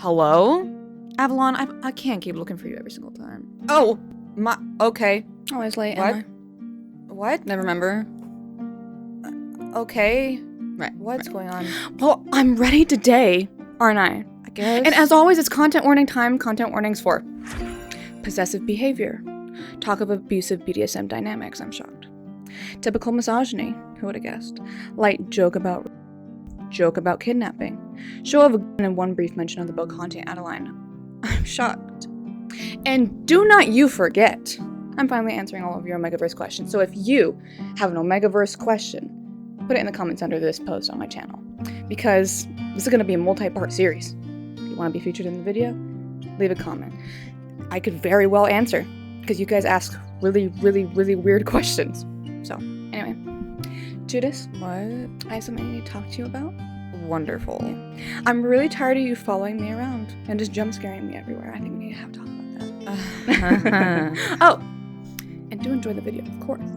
Hello? Avalon, I can't keep looking for you every single time. Oh, okay. Always late, What? am What? Never remember? Okay. Right. What's going on? Well, I'm ready today, aren't I? I guess. And as always, it's content warning time. Content warnings for possessive behavior, talk of abusive BDSM dynamics, I'm shocked. Typical misogyny, who would have guessed? Light joke about kidnapping. Show of a gun and one brief mention of the book Haunting Adeline. I'm shocked. And do not you forget, I'm finally answering all of your Omegaverse questions. So if you have an Omegaverse question, put it in the comments under this post on my channel. Because this is going to be a multi-part series. If you want to be featured in the video, leave a comment. I could very well answer, because you guys ask really, really, really weird questions. So, anyway. Judas, What? I have something I need to talk to you about. Wonderful. I'm really tired of you following me around and just jump scaring me everywhere. I think we need to have a talk about that. Oh, and do enjoy the video, of course,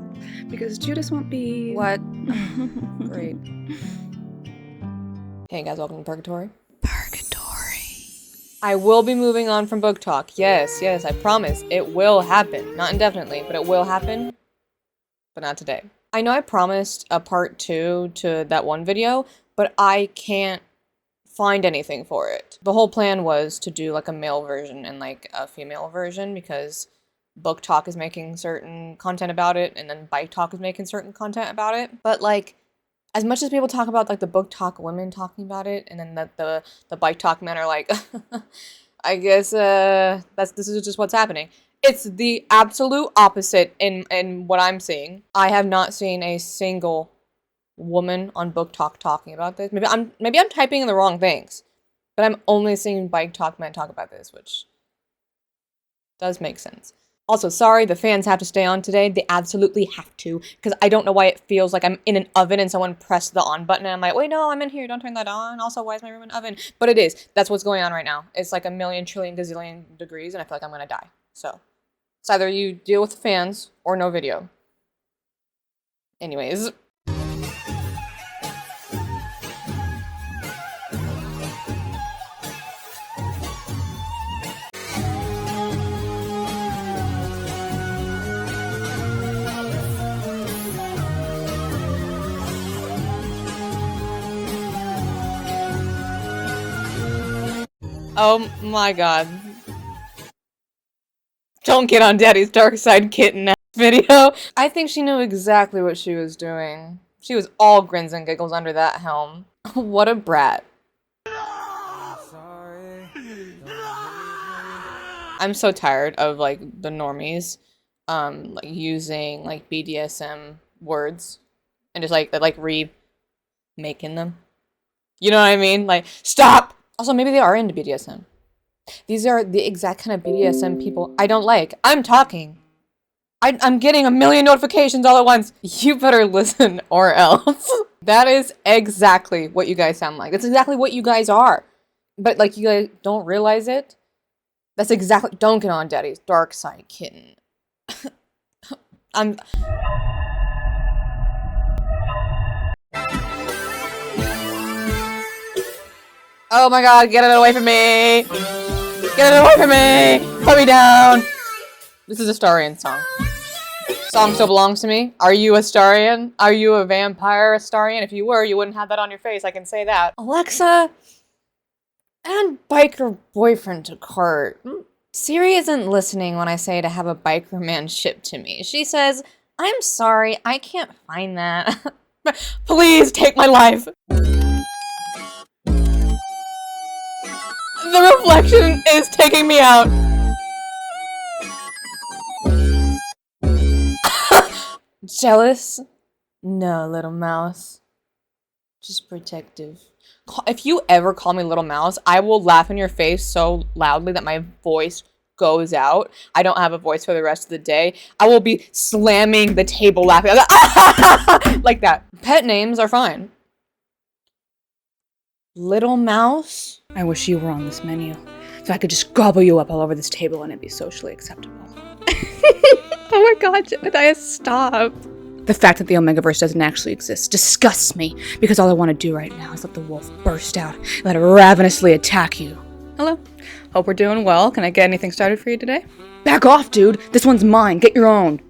because Judas won't be... What? Great. Hey guys, welcome to Purgatory. I will be moving on from Booktok. Yes, I promise. It will happen. Not indefinitely, but it will happen. But not today. I know I promised a part 2 to that one video, but I can't find anything for it. The whole plan was to do like a male version and like a female version because Booktok is making certain content about it and then BikeTok is making certain content about it. But like, as much as people talk about like the Booktok women talking about it and then the BikeTok men are like, I guess this is just what's happening. It's the absolute opposite in what I'm seeing. I have not seen a single woman on Booktok talking about this. Maybe I'm typing in the wrong things, but I'm only seeing BikeTok men talk about this, which does make sense. Also, sorry, the fans have to stay on today. They absolutely have to, because I don't know why it feels like I'm in an oven and someone pressed the on button and I'm like, wait, no, I'm in here, don't turn that on. Also, why is my room an oven? But it is. That's what's going on right now. It's like a million, trillion, gazillion degrees and I feel like I'm gonna die. So, it's either you deal with the fans or no video. Anyways. Oh my god. Don't get on Daddy's dark side kitten video. I think she knew exactly what she was doing. She was all grins and giggles under that helm. What a brat. I'm so tired of like the normies like using like BDSM words and just like remaking them. You know what I mean? Like, stop! Also, maybe they are into BDSM. These are the exact kind of BDSM people I don't like. I'm talking. I'm getting a million notifications all at once. You better listen or else. That is exactly what you guys sound like. That's exactly what you guys are. But, like, you guys don't realize it. That's exactly... Don't get on Daddy's dark side, kitten. Oh my god, get it away from me! Get it away from me! Put me down! This is a Astarian song. Song still belongs to me. Are you a Astarian? Are you a vampire Astarian? If you were, you wouldn't have that on your face, I can say that. Alexa, add biker boyfriend to cart. Siri isn't listening when I say to have a biker man shipped to me. She says, I'm sorry, I can't find that. Please take my life! The reflection is taking me out. Jealous? No, little mouse. Just protective. If you ever call me little mouse, I will laugh in your face so loudly that my voice goes out. I don't have a voice for the rest of the day. I will be slamming the table laughing. Like that. Pet names are fine. Little mouse? I wish you were on this menu, so I could just gobble you up all over this table and it'd be socially acceptable. Oh my god, Jedediah, stop. The fact that the Omegaverse doesn't actually exist disgusts me, because all I want to do right now is let the wolf burst out, let it ravenously attack you, Hello. Hope we're doing well. Can I get anything started for you today? Back off, dude! This one's mine! Get your own!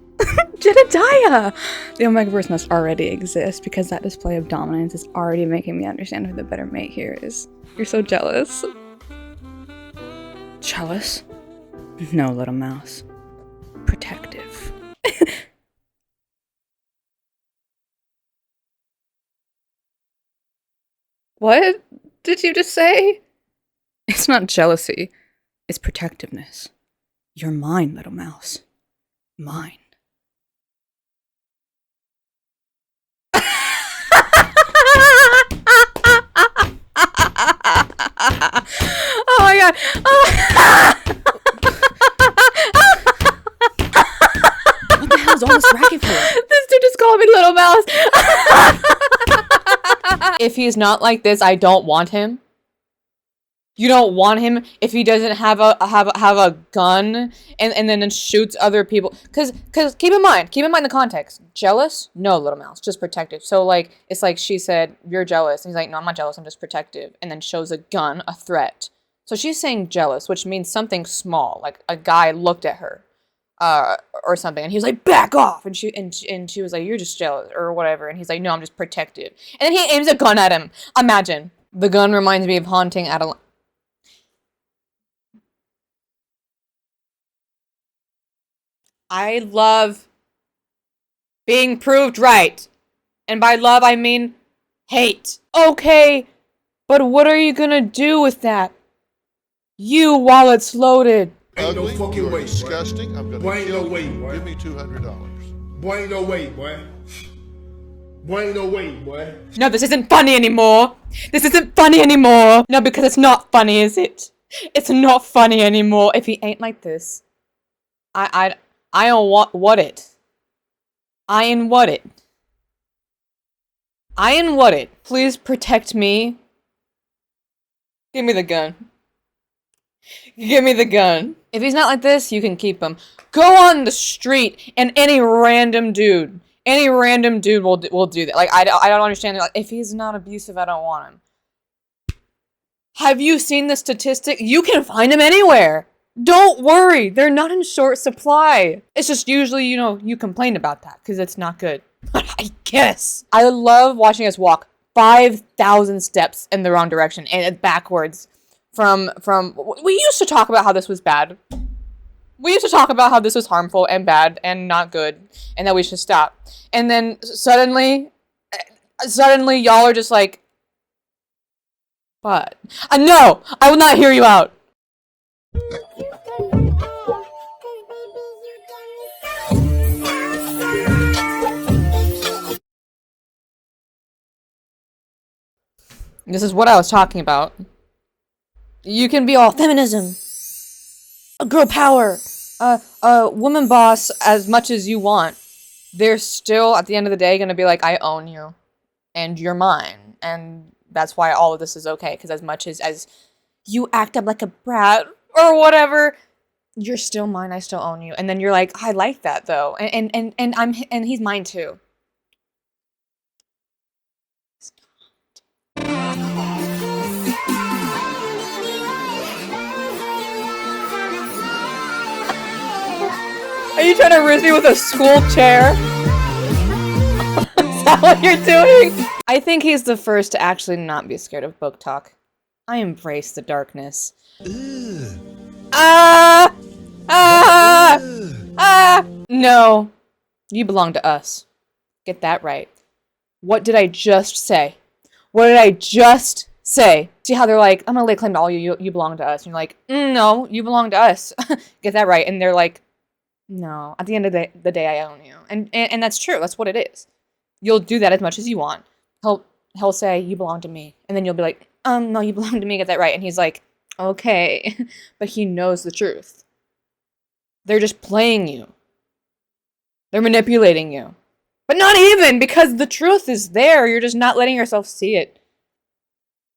Jedediah! The Omegaverse must already exist because that display of dominance is already making me understand who the better mate here is. You're so jealous. Jealous? No, little mouse. Protective. What did you just say? It's not jealousy. It's protectiveness. You're mine, little mouse. Mine. Oh my god. Oh. What the hell is all this racket for? This dude just called me little mouse. If he's not like this, I don't want him. You don't want him if he doesn't have a gun and then shoots other people. Cause keep in mind the context. Jealous? No, little mouse, just protective. So like it's like she said, you're jealous. And he's like, no, I'm not jealous, I'm just protective. And then shows a gun, a threat. So she's saying jealous, which means something small, like a guy looked at her, or something, and he was like, back off, and she was like, you're just jealous or whatever, and he's like, no, I'm just protective. And then he aims a gun at him. Imagine. The gun reminds me of haunting Adeline. I love being proved right. And by love, I mean hate. Okay, but what are you gonna do with that? You, while it's loaded. Ain't no Ugly, fucking you are way, disgusting. I'm gonna boy. Ain't kill no way, you. boy. Give me $200. Boy, ain't no way, boy. Boy, ain't no way, boy. No, this isn't funny anymore. This isn't funny anymore. No, because it's not funny, is it? It's not funny anymore. If he ain't like this, I don't want it. I ain't what it. I ain't what it. Please protect me. Give me the gun. Give me the gun. If he's not like this, you can keep him. Go on the street and any random dude will do that. Like I don't understand. Like, if he's not abusive, I don't want him. Have you seen the statistic? You can find him anywhere. Don't worry, they're not in short supply. It's just usually, you complain about that because it's not good. But I guess. I love watching us walk 5,000 steps in the wrong direction and backwards from we used to talk about how this was bad. We used to talk about how this was harmful and bad and not good and that we should stop. And then suddenly y'all are just like, what? No, I will not hear you out. This is what I was talking about. You can be all feminism, a girl power, woman boss as much as you want. They're still, at the end of the day, going to be like, I own you, and you're mine. And that's why all of this is okay, because as much as you act up like a brat or whatever, you're still mine, I still own you. And then you're like, I like that, though. And he's mine, too. Are you trying to riz me with a school chair? Is that what you're doing? I think he's the first to actually not be scared of Booktok. I embrace the darkness. No. You belong to us. Get that right. What did I just say? What did I just say? See how they're like, I'm gonna lay claim to all you belong to us. And you're like, no, you belong to us. Get that right. And they're like, no, at the end of the day, I own you. And that's true. That's what it is. You'll do that as much as you want. He'll say, you belong to me. And then you'll be like, no, you belong to me. Get that right. And he's like, okay. But he knows the truth. They're just playing you. They're manipulating you. But not even, because the truth is there. You're just not letting yourself see it.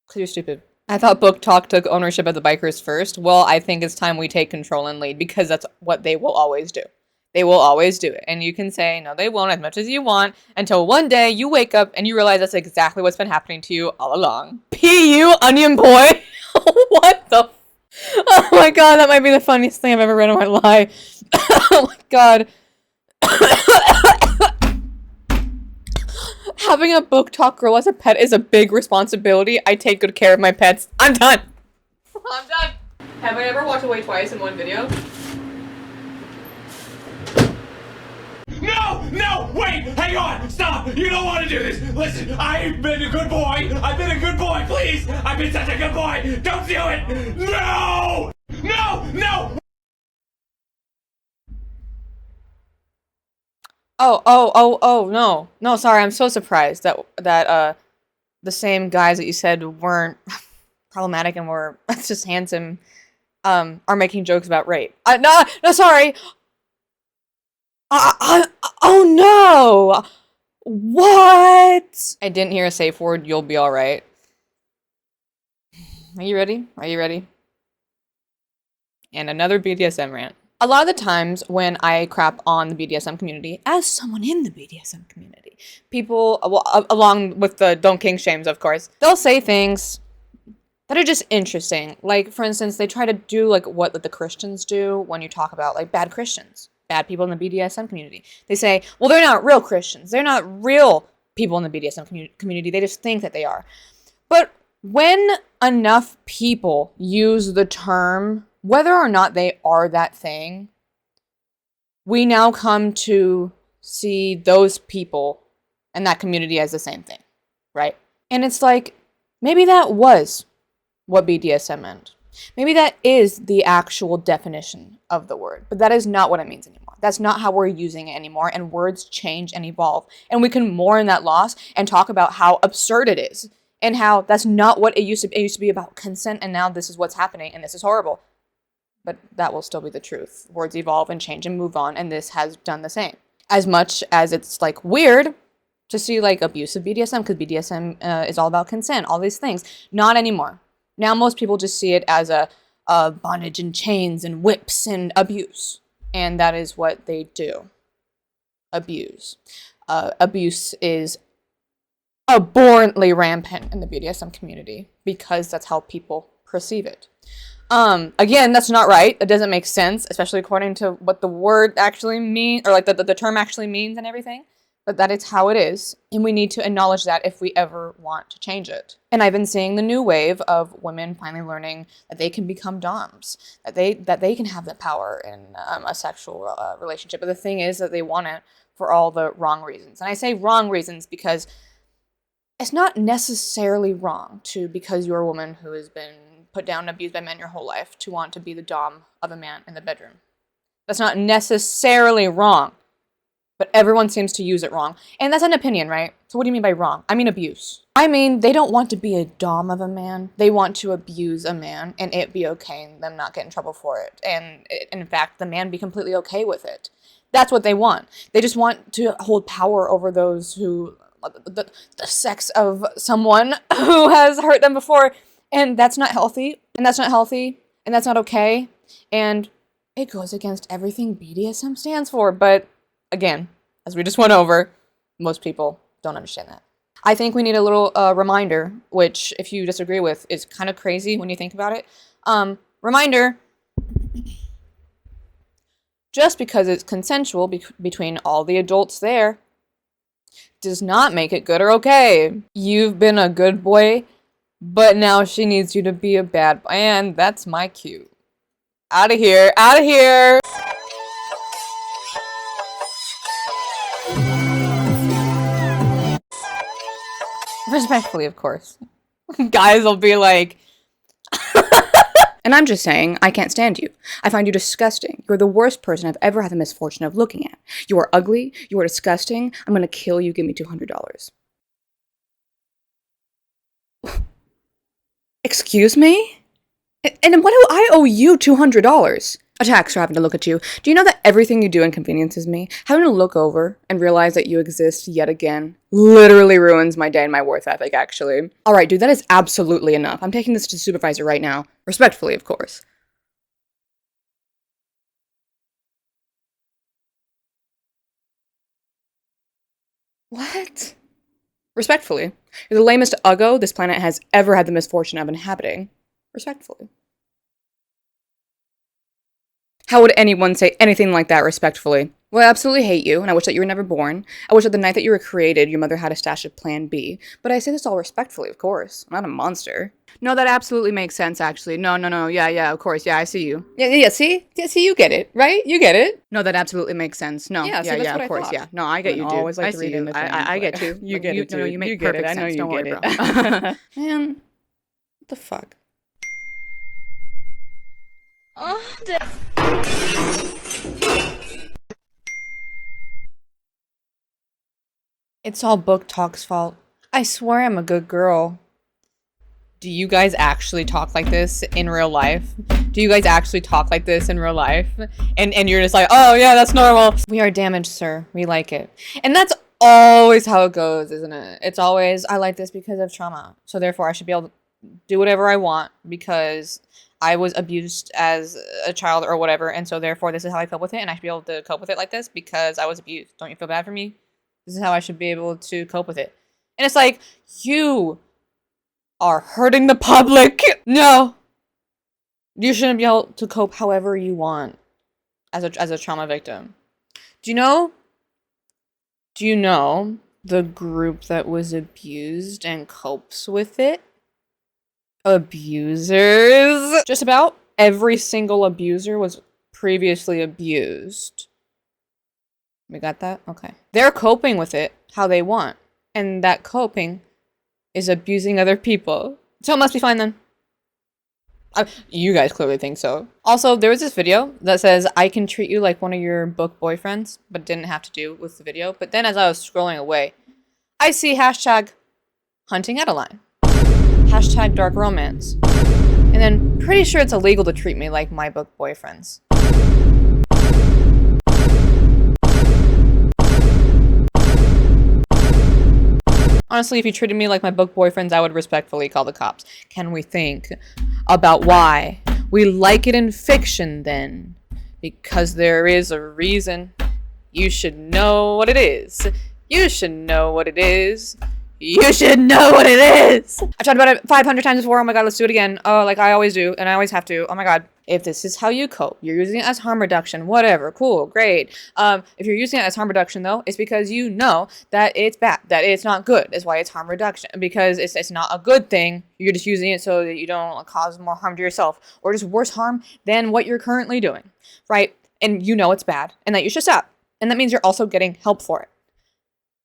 Because you're stupid. I thought Booktok took ownership of the bikers first. Well, I think it's time we take control and lead, because that's what they will always do. They will always do it. And you can say, no, they won't, as much as you want, until one day you wake up and you realize that's exactly what's been happening to you all along. P.U. Onion Boy? What the my god, that might be the funniest thing I've ever read in my life. Oh my god. Having a Booktok girl as a pet is a big responsibility. I take good care of my pets. I'm done. I'm done. Have I ever walked away twice in one video? No! No! Wait! Hang on! Stop! You don't want to do this! Listen, I've been a good boy! I've been a good boy, please! I've been such a good boy! Don't do it! No! No! No! Oh, no. No, sorry, I'm so surprised that the same guys that you said weren't problematic and were just handsome, are making jokes about rape. No, sorry! Oh no! What? I didn't hear a safe word, you'll be alright. Are you ready? Are you ready? And another BDSM rant. A lot of the times when I crap on the BDSM community, as someone in the BDSM community, people, along with the don't king shames, of course, they'll say things that are just interesting. Like, for instance, they try to do like what the Christians do when you talk about like bad Christians, bad people in the BDSM community. They say, well, they're not real Christians. They're not real people in the BDSM community. They just think that they are. But when enough people use the term, whether or not they are that thing, we now come to see those people and that community as the same thing, right? And it's like, maybe that was what BDSM meant. Maybe that is the actual definition of the word, but that is not what it means anymore. That's not how we're using it anymore, and words change and evolve. And we can mourn that loss and talk about how absurd it is and how that's not what it used to be. It used to be about consent, and now this is what's happening, and this is horrible. But that will still be the truth. Words evolve and change and move on, and this has done the same. As much as it's like weird to see like abusive BDSM, because BDSM is all about consent, all these things. Not anymore. Now most people just see it as a bondage and chains and whips and abuse. And that is what they do. Abuse. Abuse is abhorrently rampant in the BDSM community because that's how people perceive it. Again, that's not right. It doesn't make sense, especially according to what the word actually means, or like the term actually means and everything. But that is how it is, and we need to acknowledge that if we ever want to change it. And I've been seeing the new wave of women finally learning that they can become doms, that they can have that power in a sexual relationship. But the thing is that they want it for all the wrong reasons. And I say wrong reasons because it's not necessarily wrong because you're a woman who has been put down and abused by men your whole life to want to be the dom of a man in the bedroom. That's not necessarily wrong. But everyone seems to use it wrong. And that's an opinion, right? So what do you mean by wrong? I mean abuse. I mean, they don't want to be a dom of a man. They want to abuse a man and it be okay and them not get in trouble for it. And in fact, the man be completely okay with it. That's what they want. They just want to hold power over those who, the sex of someone who has hurt them before. And that's not healthy. And that's not healthy. And that's not okay. And it goes against everything BDSM stands for. But again, as we just went over, most people don't understand that. I think we need a little reminder, which if you disagree with, is kind of crazy when you think about it. Reminder, just because it's consensual between all the adults there, does not make it good or okay. You've been a good boy, but now she needs you to be a bad boy, and that's my cue. Out of here, out of here! Respectfully, of course. Guys will be like... And I'm just saying, I can't stand you. I find you disgusting. You're the worst person I've ever had the misfortune of looking at. You are ugly. You are disgusting. I'm gonna kill you. Give me $200. Excuse me? And what do I owe you $200? A tax for having to look at you. Do you know that everything you do inconveniences me? Having to look over and realize that you exist yet again literally ruins my day and my worth ethic, actually. Alright, dude, that is absolutely enough. I'm taking this to the supervisor right now. Respectfully, of course. What? Respectfully. You're the lamest uggo this planet has ever had the misfortune of inhabiting. Respectfully. How would anyone say anything like that respectfully? Well, I absolutely hate you, and I wish that you were never born. I wish that the night that you were created, your mother had a stash of Plan B. But I say this all respectfully, of course. I'm not a monster. No, that absolutely makes sense, actually. No. Yeah, of course. Yeah, I see you. Yeah, see? Yeah, see, you get it, right? You get it. No, that absolutely makes sense. No, Yeah, see, that's what of I course, thought. yeah. No, I get you, dude. always like I to see read you. into things, I get but you. you get it, No, dude. you make You get it. perfect I know sense. you Don't get worry, it. bro. Man, what the fuck? It's all BookTok's fault. I swear I'm a good girl. Do you guys actually talk like this in real life? Do you guys actually talk like this in real life? And you're just like, oh yeah, that's normal. We are damaged, sir. We like it. And that's always how it goes, isn't it? It's always, I like this because of trauma. So therefore I should be able to do whatever I want because I was abused as a child or whatever. And so therefore this is how I cope with it. And I should be able to cope with it like this because I was abused. Don't you feel bad for me? This is how I should be able to cope with it. And it's like, you are hurting the public. No. You shouldn't be able to cope however you want as a trauma victim. Do you know the group that was abused and copes with it? Abusers. Just about every single abuser was previously abused. We got that? Okay. They're coping with it how they want. And that coping is abusing other people. So it must be fine then. You guys clearly think so. Also, there was this video that says, I can treat you like one of your book boyfriends, but didn't have to do with the video. But then as I was scrolling away, I see hashtag hunting Adeline. Hashtag dark romance. And then pretty sure it's illegal to treat me like my book boyfriends. Honestly, if you treated me like my book boyfriends, I would respectfully call the cops. Can we think about why we like it in fiction then? Because there is a reason. You should know what it is. You should know what it is. You should know what it is. I've talked about it 500 times before. Oh my god, let's do it again. Oh, like I always do, and I always have to. Oh my god. If this is how you cope, you're using it as harm reduction, whatever, cool, great. If you're using it as harm reduction, though, it's because you know that it's bad, that it's not good. That's why it's harm reduction, because it's not a good thing. You're just using it so that you don't cause more harm to yourself, or just worse harm than what you're currently doing, right? And you know it's bad, and that you should stop. And that means you're also getting help for it.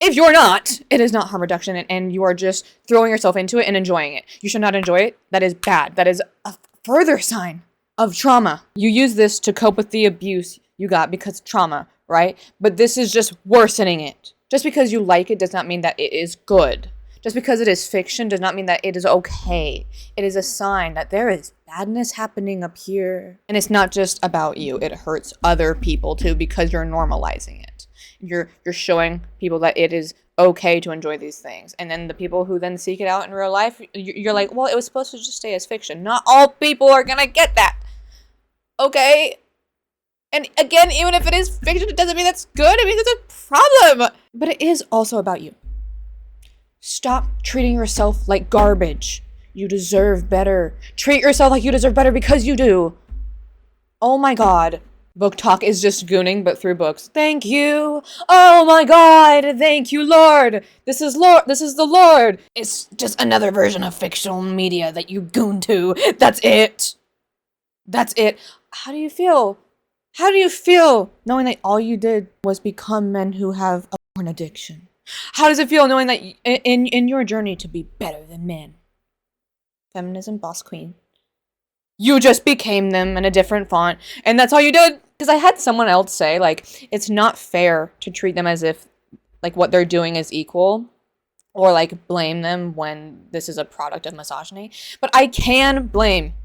If you're not, it is not harm reduction, and you are just throwing yourself into it and enjoying it. You should not enjoy it. That is bad. That is a further sign of trauma. You use this to cope with the abuse you got because of trauma, right? But this is just worsening it. Just because you like it does not mean that it is good. Just because it is fiction does not mean that it is okay. It is a sign that there is badness happening up here. And it's not just about you. It hurts other people too because you're normalizing it. You're showing people that it is okay to enjoy these things. And then the people who then seek it out in real life, you're like, well, it was supposed to just stay as fiction. Not all people are gonna get that. Okay? And again, even if it is fiction, it doesn't mean that's good. It means it's a problem. But it is also about you. Stop treating yourself like garbage. You deserve better. Treat yourself like you deserve better because you do. Oh my god. Booktok is just gooning, but through books. Thank you. Oh my god. Thank you, Lord. This is the Lord. It's just another version of fictional media that you goon to. That's it. That's it. How do you feel? How do you feel knowing that all you did was become men who have a porn addiction? How does it feel knowing that in your journey to be better than men? Feminism boss queen. You just became them in a different font, and that's all you did. Because I had someone else say, like, it's not fair to treat them as if, like, what they're doing is equal, or, like, blame them when this is a product of misogyny. But I can blame,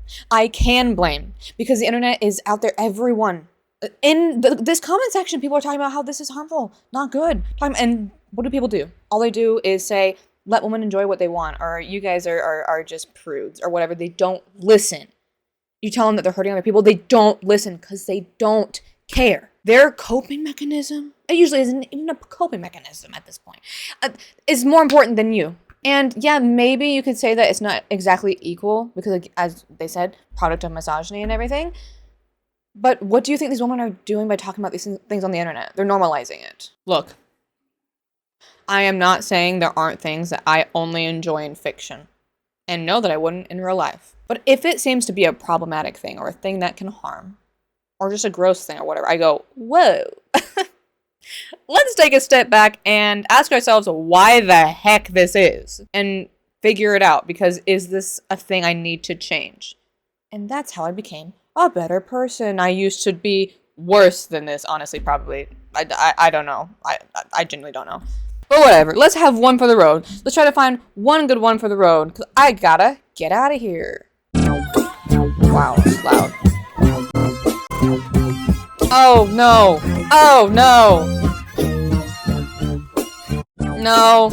because the internet is out there, everyone. In this comment section, people are talking about how this is harmful, not good. And what do people do? All they do is say, let women enjoy what they want, or you guys are just prudes, or whatever. They don't listen. You tell them that they're hurting other people, they don't listen because they don't care. Their coping mechanism, it usually isn't even a coping mechanism at this point, is more important than you. And yeah, maybe you could say that it's not exactly equal because, like, as they said, product of misogyny and everything. But what do you think these women are doing by talking about these things on the internet? They're normalizing it. Look, I am not saying there aren't things that I only enjoy in fiction, and know that I wouldn't in real life. But if it seems to be a problematic thing, or a thing that can harm, or just a gross thing or whatever, I go, whoa. Let's take a step back and ask ourselves why the heck this is, and figure it out, because is this a thing I need to change? And that's how I became a better person. I used to be worse than this, honestly, probably. I don't know. I genuinely don't know. But whatever. Let's have one for the road. Let's try to find one good one for the road, because I gotta get out of here. Wow, that's loud. Oh, no. Oh, no. No.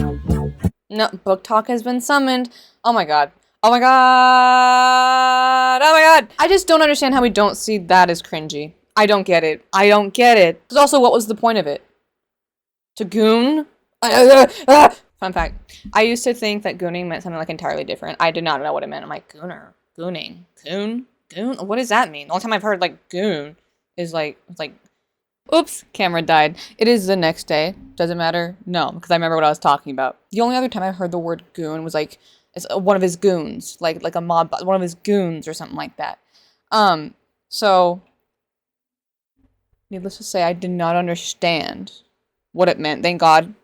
No. Booktok has been summoned. Oh my god. Oh my god! Oh my god! I just don't understand how we don't see that as cringy. I don't get it. I don't get it. Because also, what was the point of it? To goon? Fun fact. I used to think that gooning meant something like entirely different. I did not know what it meant. I'm like, gooner. Gooning. Goon? Goon? What does that mean? The only time I've heard, like, goon is like, it's like, oops, camera died. It is the next day. Does it matter? No, because I remember what I was talking about. The only other time I heard the word goon was like, it's one of his goons, like a mob, one of his goons or something like that. So, needless to say, I did not understand what it meant. Thank God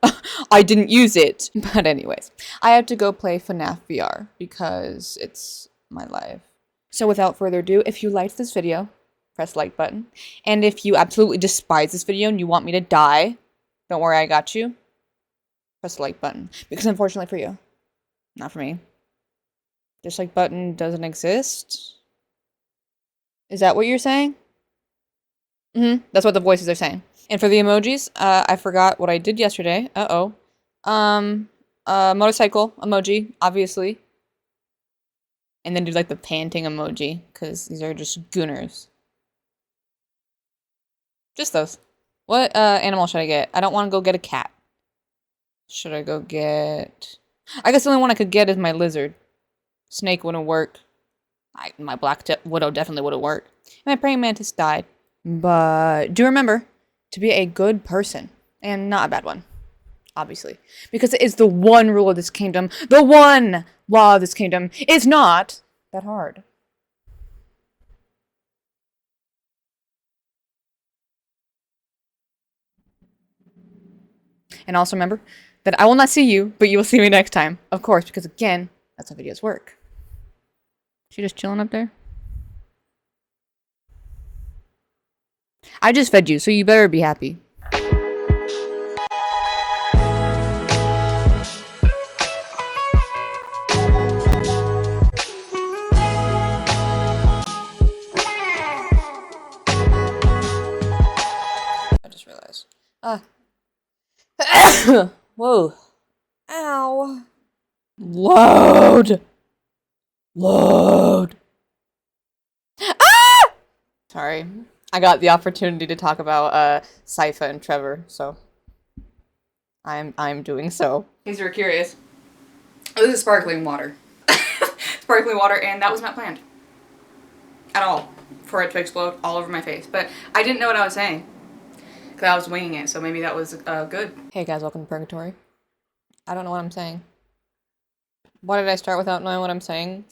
I didn't use it. But anyways, I have to go play FNAF VR because it's my life. So without further ado, if you liked this video, press the like button. And if you absolutely despise this video and you want me to die, don't worry, I got you. Press the like button. Because unfortunately for you, not for me, dislike button doesn't exist. Is that what you're saying? That's what the voices are saying. And for the emojis, I forgot what I did yesterday. Motorcycle emoji, obviously. And then do like the panting emoji, because these are just gooners. Just those. What animal should I get? I don't want to go get a cat. Should I go get... I guess the only one I could get is my lizard. Snake wouldn't work. My black widow definitely would have worked. My praying mantis died. But do remember to be a good person. And not a bad one. Obviously. Because it is the one rule of this kingdom. The one law of this kingdom. It's not that hard. And also remember that I will not see you, but you will see me next time. Of course, because again, that's how videos work. She just chilling up there? I just fed you, so you better be happy. I just realized. Whoa. Ow. Load. Load. Ah! Sorry. I got the opportunity to talk about Sypha and Trevor, so I'm doing so. In case you were curious, this is sparkling water. Sparkling water, and that was not planned at all for it to explode all over my face. But I didn't know what I was saying because I was winging it, so maybe that was good. Hey guys, welcome to Purgatory. I don't know what I'm saying. Why did I start without knowing what I'm saying?